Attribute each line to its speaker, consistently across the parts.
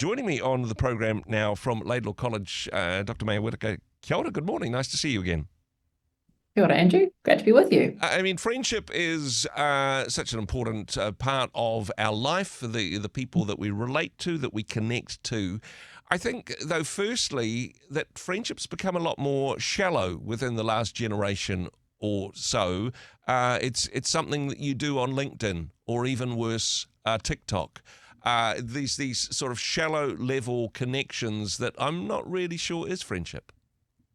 Speaker 1: Joining me on the program now from Laidlaw College, Dr. Maja Whitaker. Kia ora, good morning. Nice to see you again.
Speaker 2: Kia ora, Andrew. Great to be with you.
Speaker 1: I mean, friendship is such an important part of our life, the people that we relate to, that we connect to. I think, though, firstly, that friendships become a lot more shallow within the last generation or so. It's something that you do on LinkedIn or even worse, TikTok. These sort of shallow level connections that I'm not really sure is friendship.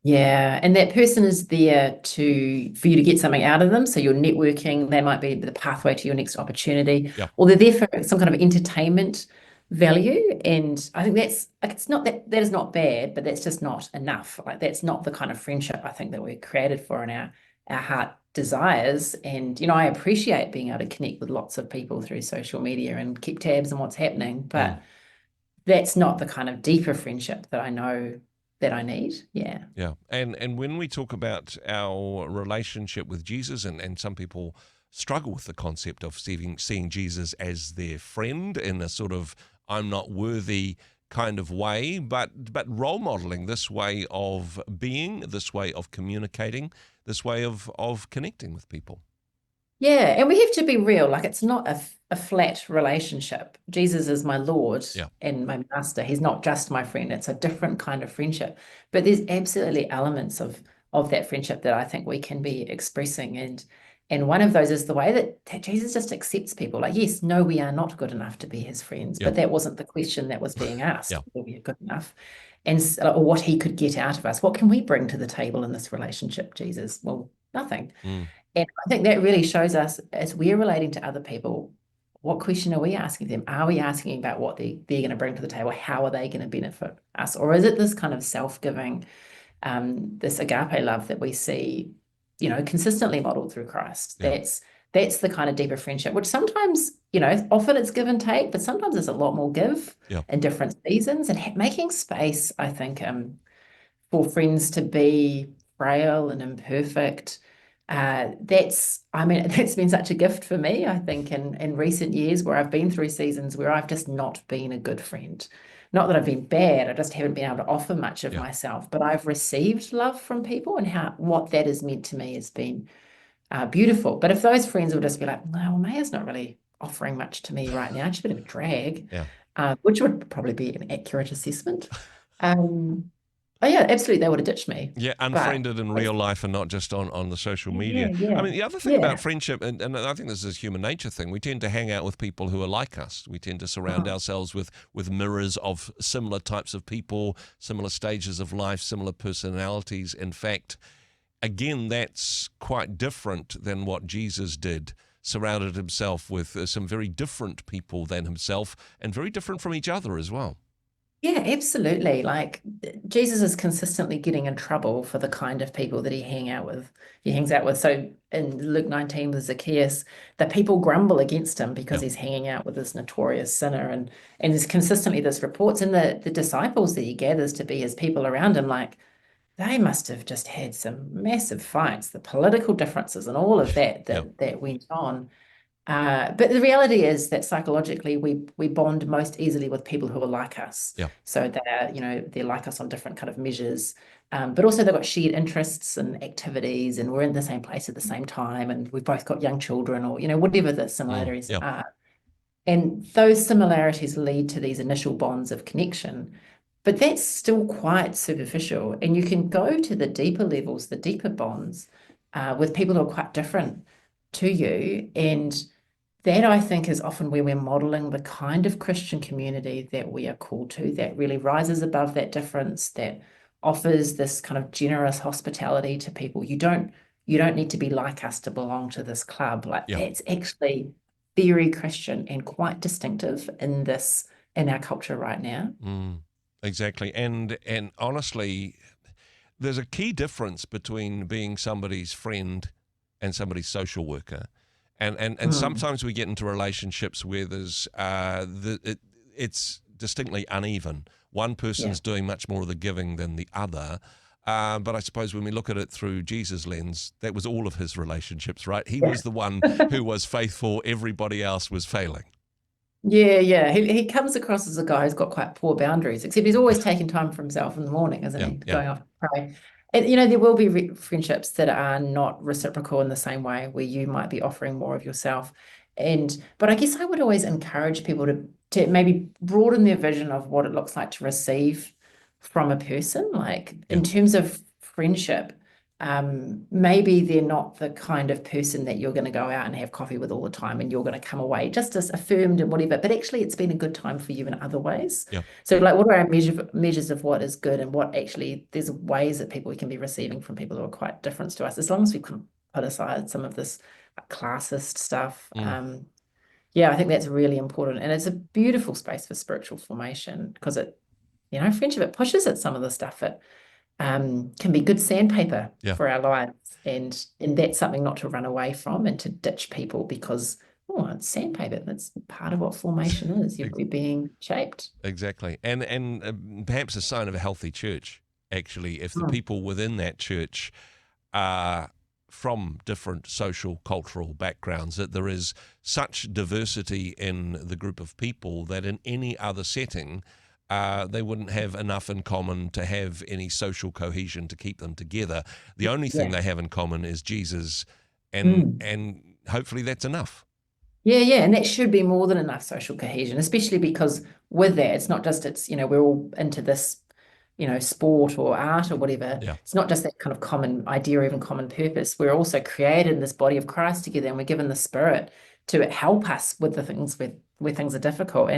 Speaker 2: Yeah, and that person is there for you to get something out of them. So you're networking, they might be the pathway to your next opportunity,
Speaker 1: Yeah.
Speaker 2: or they're there for some kind of entertainment value. And I think it's not that is not bad, but that's just not enough. Like that's not the kind of friendship I think that we're created for in our heart desires. And I appreciate being able to connect with lots of people through social media and keep tabs on what's happening, but that's not the kind of deeper friendship that I know that I need. Yeah.
Speaker 1: Yeah. And when we talk about our relationship with Jesus, and some people struggle with the concept of seeing Jesus as their friend in a sort of I'm not worthy kind of way, but role modeling this way of being, this way of communicating, this way of connecting with people.
Speaker 2: Yeah, and we have to be real. Like it's not a flat relationship. Jesus is my Lord
Speaker 1: Yeah.
Speaker 2: and my master. He's not just my friend. It's a different kind of friendship. But there's absolutely elements of that friendship that I think we can be expressing. And one of those is the way that Jesus just accepts people. Like, yes, no, we are not good enough to be his friends,
Speaker 1: Yeah.
Speaker 2: but that wasn't the question that was being
Speaker 1: Yeah.
Speaker 2: asked. Were we good enough? Or what he could get out of us. What can we bring to the table in this relationship, Jesus? Well, nothing.
Speaker 1: Mm.
Speaker 2: And I think that really shows us as we're relating to other people, what question are we asking them? Are we asking about what they're going to bring to the table? How are they going to benefit us? Or is it this kind of self-giving, this agape love that we see, consistently modeled through Christ?
Speaker 1: Yeah.
Speaker 2: That's the kind of deeper friendship, which sometimes, often it's give and take, but sometimes there's a lot more give
Speaker 1: Yeah.
Speaker 2: in different seasons. And making space, I think, for friends to be frail and imperfect. That's been such a gift for me, I think, in recent years where I've been through seasons where I've just not been a good friend. Not that I've been bad, I just haven't been able to offer much of
Speaker 1: Yeah.
Speaker 2: myself, but I've received love from people, and what that has meant to me has been beautiful. But if those friends will just be like, well, Maya's not really offering much to me right now, she's a bit of a drag,
Speaker 1: Yeah.
Speaker 2: which would probably be an accurate assessment. Um, Oh yeah, absolutely. They would have ditched me.
Speaker 1: Yeah,
Speaker 2: But
Speaker 1: unfriended in real life and not just on the social
Speaker 2: yeah,
Speaker 1: media. I
Speaker 2: yeah,
Speaker 1: mean, the other thing about
Speaker 2: yeah.
Speaker 1: friendship, and I think this is a human nature thing, we tend to hang out with people who are like us. We tend to surround
Speaker 2: Uh-huh.
Speaker 1: ourselves with mirrors of similar types of people, similar stages of life, similar personalities. In fact, again, that's quite different than what Jesus did. Surrounded himself with some very different people than himself and very different from each other as well.
Speaker 2: Yeah, absolutely. Like Jesus is consistently getting in trouble for the kind of people that he hangs out with. So in Luke 19 with Zacchaeus, the people grumble against him because
Speaker 1: Yeah.
Speaker 2: he's hanging out with this notorious sinner. And there's consistently this reports, and the disciples that he gathers to be his people around him, like they must have just had some massive fights, the political differences and all of that
Speaker 1: Yeah.
Speaker 2: that went on. But the reality is that psychologically we bond most easily with people who are like us.
Speaker 1: Yeah.
Speaker 2: So they're like us on different kind of measures. But also they've got shared interests and activities, and we're in the same place at the same time, and we've both got young children, or whatever the similarities
Speaker 1: Yeah.
Speaker 2: are. And those similarities lead to these initial bonds of connection. But that's still quite superficial. And you can go to the deeper levels, the deeper bonds, with people who are quite different to you. And that I think is often where we're modeling the kind of Christian community that we are called to, that really rises above that difference, that offers this kind of generous hospitality to people. You don't need to be like us to belong to this club. Like
Speaker 1: Yeah.
Speaker 2: that's actually very Christian and quite distinctive in our culture right now.
Speaker 1: Exactly. And honestly, there's a key difference between being somebody's friend and somebody's social worker. And
Speaker 2: Mm,
Speaker 1: sometimes we get into relationships where there's it's distinctly uneven. One
Speaker 2: yeah.
Speaker 1: person's doing much more of the giving than the other. But I suppose when we look at it through Jesus' lens, that was all of his relationships, right? He
Speaker 2: Yeah.
Speaker 1: was the one who was faithful. Everybody else was failing.
Speaker 2: Yeah, yeah. He comes across as a guy who's got quite poor boundaries, except he's always taking time for himself in the morning, isn't
Speaker 1: Yeah,
Speaker 2: he?
Speaker 1: yeah,
Speaker 2: Going off to pray. And, you know, there will be friendships that are not reciprocal in the same way, where you might be offering more of yourself. But I guess I would always encourage people to maybe broaden their vision of what it looks like to receive from a person. Like
Speaker 1: yeah.
Speaker 2: in terms of friendship, maybe they're not the kind of person that you're going to go out and have coffee with all the time and you're going to come away just as affirmed and whatever, but actually it's been a good time for you in other ways.
Speaker 1: Yeah.
Speaker 2: So like what are our measures of what is good and what actually there's ways that people we can be receiving from people who are quite different to us, as long as we can put aside some of this classist stuff.
Speaker 1: Mm,
Speaker 2: Yeah, I think that's really important. And it's a beautiful space for spiritual formation because friendship, it pushes at some of the stuff that can be good sandpaper
Speaker 1: yeah.
Speaker 2: for our lives. And that's something not to run away from and to ditch people because, oh, it's sandpaper. That's part of what formation is.
Speaker 1: Ex-
Speaker 2: You're being shaped.
Speaker 1: Exactly. And perhaps a sign of a healthy church, actually, if the
Speaker 2: Mm.
Speaker 1: people within that church are from different social, cultural backgrounds, that there is such diversity in the group of people that in any other setting, they wouldn't have enough in common to have any social cohesion to keep them together. The only thing
Speaker 2: Yeah.
Speaker 1: they have in common is Jesus, and
Speaker 2: Mm.
Speaker 1: and hopefully that's enough.
Speaker 2: Yeah, yeah. And that should be more than enough social cohesion, especially because with that, it's not just we're all into this, sport or art or whatever.
Speaker 1: Yeah,
Speaker 2: It's not just that kind of common idea or even common purpose. We're also created in this body of Christ together and we're given the Spirit to help us with the things where things are difficult.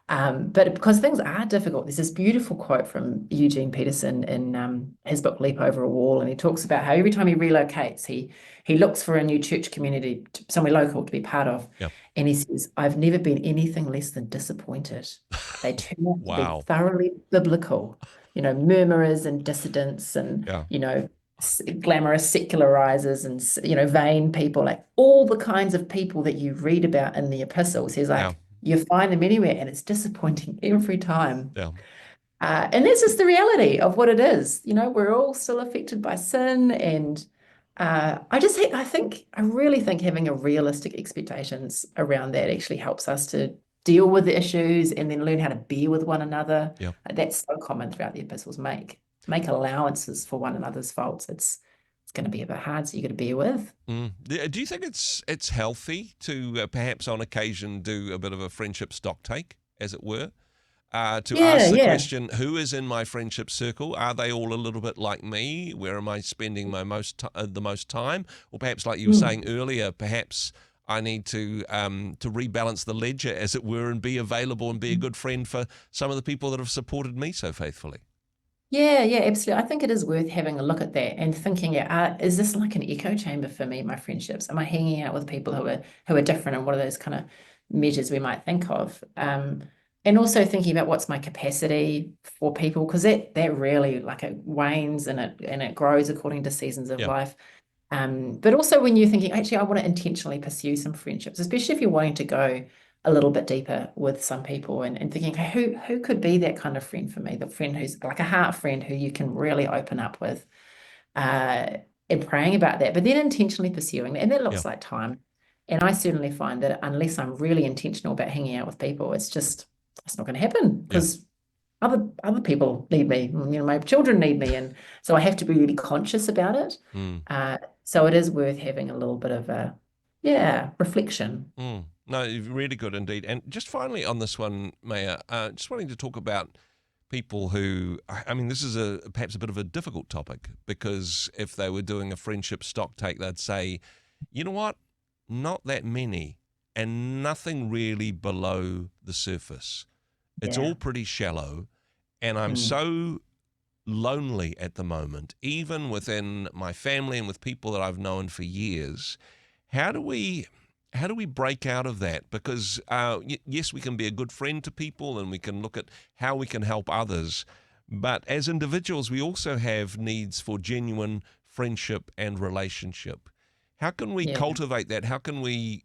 Speaker 2: But because things are difficult, there's this beautiful quote from Eugene Peterson in his book Leap Over a Wall, and he talks about how every time he relocates, he looks for a new church community, somewhere local to be part of.
Speaker 1: yeah.
Speaker 2: And he says, I've never been anything less than disappointed. They turn out to be
Speaker 1: Wow.
Speaker 2: thoroughly biblical, murmurers and dissidents and,
Speaker 1: Yeah,
Speaker 2: glamorous secularizers and, vain people, like all the kinds of people that you read about in the epistles. He's
Speaker 1: yeah,
Speaker 2: like, you find them anywhere and it's disappointing every time.
Speaker 1: yeah,
Speaker 2: And that's just the reality of what it is. We're all still affected by sin. And I really think having a realistic expectations around that actually helps us to deal with the issues and then learn how to bear with one another.
Speaker 1: yeah.
Speaker 2: That's so common throughout the epistles. Make allowances for one another's faults. It's going to be a bit hard, so you got to bear with.
Speaker 1: Mm. Do you think it's healthy to perhaps on occasion do a bit of a friendship stock take, as it were? To
Speaker 2: Yeah,
Speaker 1: ask the
Speaker 2: yeah.
Speaker 1: question, who is in my friendship circle? Are they all a little bit like me? Where am I spending the most time? Or perhaps, like you were
Speaker 2: Mm.
Speaker 1: saying earlier, perhaps I need to rebalance the ledger, as it were, and be available and be a good friend for some of the people that have supported me so faithfully.
Speaker 2: Yeah, yeah, absolutely. I think it is worth having a look at that and thinking, is this like an echo chamber for me, my friendships? Am I hanging out with people who are different and what are those kind of measures we might think of? And also thinking about what's my capacity for people, because that really like it wanes and it grows according to seasons of
Speaker 1: Yeah,
Speaker 2: life. But also when you're thinking, actually, I want to intentionally pursue some friendships, especially if you're wanting to go a little bit deeper with some people and thinking, okay, who could be that kind of friend for me? The friend who's like a heart friend who you can really open up with, uh, and praying about that, but then intentionally pursuing that. And that
Speaker 1: yeah,
Speaker 2: looks like time. And I certainly find that unless I'm really intentional about hanging out with people, it's not going to happen
Speaker 1: yeah.
Speaker 2: because other people need me. My children need me, and so I have to be really conscious about it.
Speaker 1: Mm.
Speaker 2: So it is worth having a little bit of a reflection.
Speaker 1: Mm. No, really good indeed. And just finally on this one, Maya, just wanting to talk about people who, I mean, this is perhaps a bit of a difficult topic because if they were doing a friendship stock take, they'd say, you know what, not that many and nothing really below the surface. It's
Speaker 2: Yeah.
Speaker 1: all pretty shallow. And I'm
Speaker 2: Mm.
Speaker 1: so lonely at the moment, even within my family and with people that I've known for years. How do we break out of that? Because yes, we can be a good friend to people and we can look at how we can help others, but as individuals, we also have needs for genuine friendship and relationship. How can we
Speaker 2: Yeah.
Speaker 1: cultivate that? How can we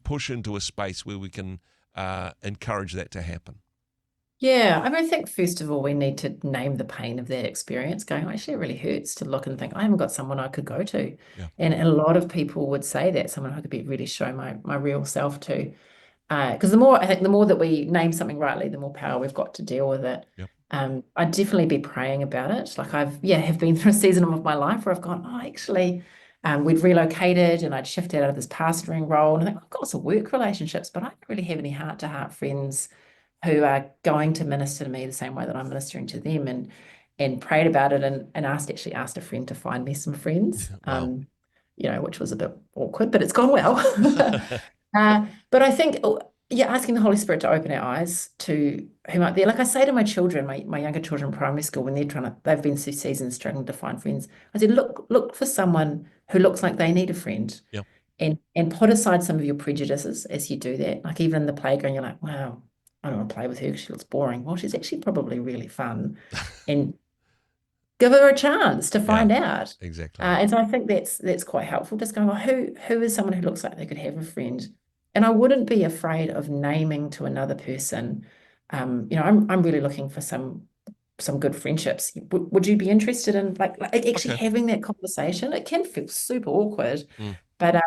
Speaker 1: push into a space where we can encourage that to happen?
Speaker 2: Yeah. I mean, I think first of all, we need to name the pain of that experience, going, actually, it really hurts to look and think, I haven't got someone I could go to.
Speaker 1: Yeah,
Speaker 2: And a lot of people would say that, someone I could be really show my real self to. Because the more that we name something rightly, the more power we've got to deal with it.
Speaker 1: Yep.
Speaker 2: I'd definitely be praying about it. Like have been through a season of my life where I've gone, oh, actually, we'd relocated and I'd shifted out of this pastoring role. And I think I've got some work relationships, but I don't really have any heart-to-heart friends who are going to minister to me the same way that I'm ministering to them, and prayed about it, and actually asked a friend to find me some friends,
Speaker 1: Wow.
Speaker 2: which was a bit awkward, but it's gone well. But I think, asking the Holy Spirit to open our eyes to who might be. Like I say to my children, my younger children in primary school, when they've been through seasons struggling to find friends, I said, look for someone who looks like they need a friend.
Speaker 1: Yep.
Speaker 2: And put aside some of your prejudices as you do that. Like even in the playground, you're like, wow, I don't want to play with her because she looks boring. Well, she's actually probably really fun. And give her a chance to find out.
Speaker 1: Exactly.
Speaker 2: And so I think that's quite helpful. Just going, well, who is someone who looks like they could have a friend? And I wouldn't be afraid of naming to another person. I'm really looking for some good friendships. Would you be interested in like actually having that conversation? It can feel super awkward, but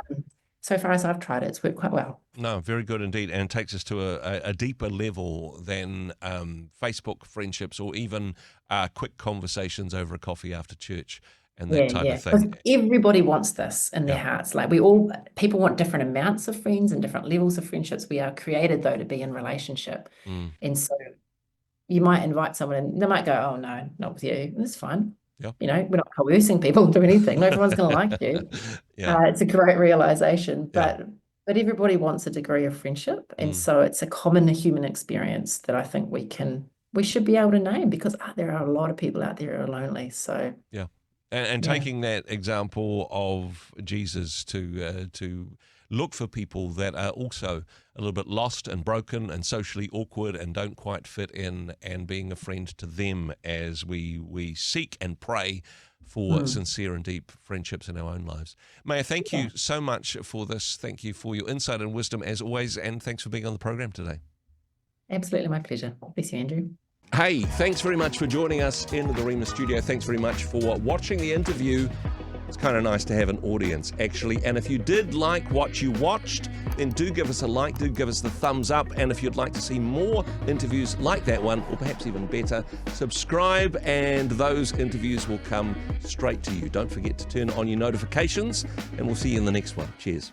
Speaker 2: so far as I've tried it, it's worked quite well.
Speaker 1: No, very good indeed, and it takes us to a deeper level than Facebook friendships or even quick conversations over a coffee after church and that type of thing.
Speaker 2: Because everybody wants this in their hearts. Like people want different amounts of friends and different levels of friendships. We are created though to be in relationship, and so you might invite someone and they might go, "Oh no, not with you." And it's fine.
Speaker 1: Yeah.
Speaker 2: We're not coercing people to anything. Not everyone's going to like you. It's a great realization, but everybody wants a degree of friendship, and so it's a common human experience that I think we should be able to name, because there are a lot of people out there who are lonely. So
Speaker 1: and taking that example of Jesus to look for people that are also a little bit lost and broken and socially awkward and don't quite fit in, and being a friend to them as we seek and pray for sincere and deep friendships in our own lives. Maya, thank you so much for this. Thank you for your insight and wisdom as always, and thanks for being on the program today.
Speaker 2: Absolutely, my pleasure. Bless you, Andrew.
Speaker 1: Hey, thanks very much for joining us in the Rhema studio. Thanks very much for watching the interview. It's kind of nice to have an audience, actually. And if you did like what you watched, then do give us a like, do give us the thumbs up. And if you'd like to see more interviews like that one, or perhaps even better, subscribe and those interviews will come straight to you. Don't forget to turn on your notifications, and we'll see you in the next one. Cheers.